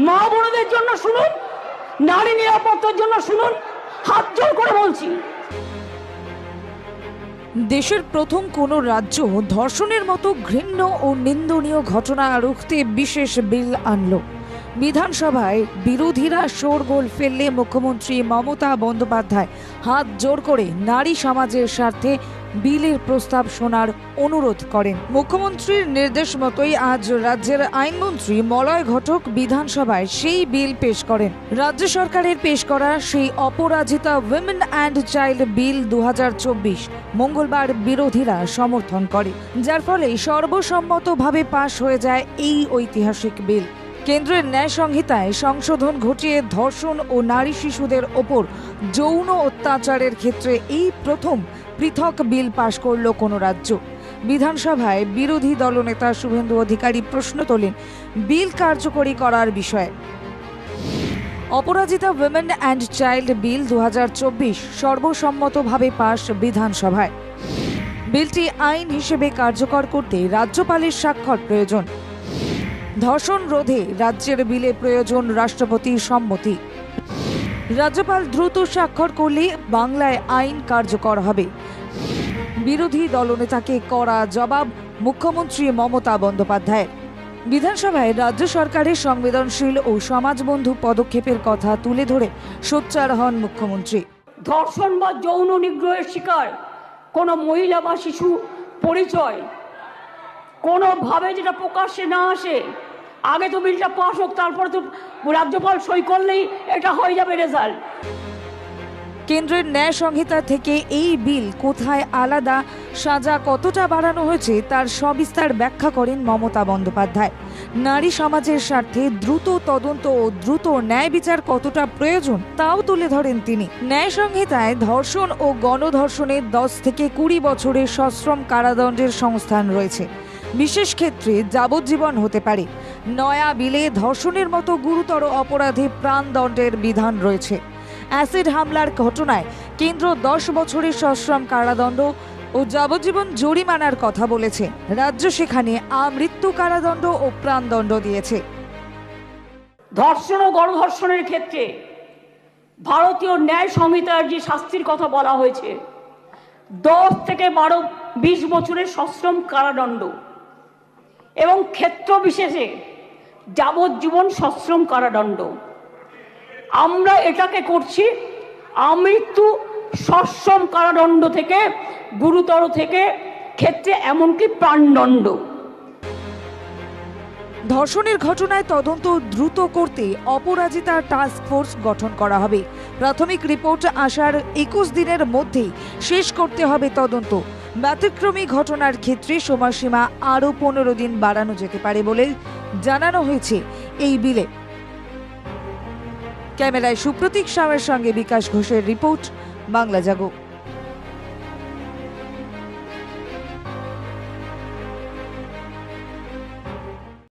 মা বোনদের জন্য শুনুন, নারী নিরাপত্তার জন্য শুনুন, হাত জোর করে বলছি। দেশের প্রথম কোনো রাজ্য ধর্ষণের মতো ঘৃণ্য ও নিন্দনীয় ঘটনা রুখতে বিশেষ বিল আনলো। বিধানসভায় বিরোধীরা শোরগোল ফেললে মুখ্যমন্ত্রী মমতা বন্দ্যোপাধ্যায় হাত জোর করে নারী সমাজের স্বার্থে বিলের প্রস্তাব শোনার অনুরোধ করেন। মুখ্যমন্ত্রীর নির্দেশ মতোই আজ রাজ্যের আইনমন্ত্রী মলয় ঘটক বিধানসভায় সেই বিল পেশ করেন। রাজ্য সরকারের পেশ করা সেই অপরাজিতা উইমেন অ্যান্ড চাইল্ড বিল 2024 মঙ্গলবার বিরোধীরা সমর্থন করে, যার ফলে সর্বসম্মতভাবে পাশ হয়ে যায় এই ঐতিহাসিক বিল। কেন্দ্রের ন্যায় সংহিতায় সংশোধন ঘটিয়ে ধর্ষণ ও নারী শিশুদের ওপর যৌন অত্যাচারের ক্ষেত্রে এই প্রথম পৃথক বিল পাশ করল কোনো রাজ্য। বিধানসভায় বিরোধী দলনেতা শুভেন্দু অধিকারী প্রশ্ন তোলেন বিল কার্যকরী করার বিষয়ে। অপরাজিতা উইমেন অ্যান্ড চাইল্ড বিল 2024 সর্বসম্মতভাবে পাশ বিধানসভায়। বিলটি আইন হিসেবে কার্যকর করতে রাজ্যপালের স্বাক্ষর প্রয়োজন। ধর্ষণ রোধে রাজ্যের বিলে প্রয়োজন রাষ্ট্রপতির সম্মতি। রাজ্যপাল দ্রুত স্বাক্ষর করলে বাংলায় আইন কার্যকর হবে। বিরোধী দলনেতাকে কড়া জবাব মুখ্যমন্ত্রী মমতা বন্দ্যোপাধ্যায়ের। বিধানসভায় রাজ্য সরকারের সংবেদনশীল ও সমাজবন্ধু পদক্ষেপের কথা তুলে ধরে সোচ্চার হন মুখ্যমন্ত্রী। ধর্ষণ বা যৌন নিগ্রহের শিকার কোনো মহিলা বা শিশু পরিচয় কোনোভাবে যেটা প্রকাশ্যে না আসে, আগে তো বিলটা পাস হোক, তারপরে তো রাজ্যপাল সই করলেই এটা হয়ে যাবে রেজাল্ট। কেন্দ্রের ন্যায় সংহিতা থেকে এই বিল কোথায় আলাদা, সাজা কতটা বাড়ানো হয়েছে তার সবিস্তার ব্যাখ্যা করেন মমতা বন্দ্যোপাধ্যায়। নারী সমাজের স্বার্থে দ্রুত তদন্ত ও দ্রুত ন্যায় বিচার কতটা প্রয়োজন তাও তুলে ধরেন তিনি। ন্যায় সংহিতায় ধর্ষণ ও গণধর্ষণের 10 থেকে 20 বছরের সশ্রম কারাদণ্ডের সংস্থান রয়েছে। বিশেষ ক্ষেত্রে যাবজ্জীবন হতে পারে। নয়া বিলে ধর্ষণের মতো গুরুতর অপরাধে প্রাণদণ্ডের বিধান রয়েছে। অ্যাসিড হামলার ঘটনায় কেন্দ্র 10 বছরের সশ্রম কারাদণ্ড ও যাবজ্জীবন জরিমানার কথা বলেছে। রাজ্য সেখানে আমৃত্যু কারাদণ্ড ও প্রাণদণ্ড দিয়েছে। ধর্ষণ ও গণধর্ষণের ক্ষেত্রে ভারতীয় ন্যায় সংহিতার যে শাস্তির কথা বলা হয়েছে 10 থেকে 20 বছরের সশ্রম কারাদণ্ড এবং ক্ষেত্র বিশেষে যাবজ্জীবন সশ্রম কারাদণ্ড। আমরা এটাকে করছি আমৃত্যু সশ্রম কারাদণ্ড থেকে গুরুতর থেকে ক্ষেত্রে এমনকি প্রাণদণ্ড। ধর্ষণের ঘটনায় তদন্ত দ্রুত করতে অপরাজিতা টাস্ক ফোর্স গঠন করা হবে। প্রাথমিক রিপোর্ট আসার 21 দিনের মধ্যেই শেষ করতে হবে তদন্ত। ব্যতিক্রমী ঘটনার ক্ষেত্রে সময়সীমা আরও 15 দিন বাড়ানো যেতে পারে বলে জানানো হয়েছে এই বিলে। ক্যামেরায় সুপ্রতীক সাউয়ের সঙ্গে বিকাশ ঘোষের রিপোর্ট, বাংলা জাগো।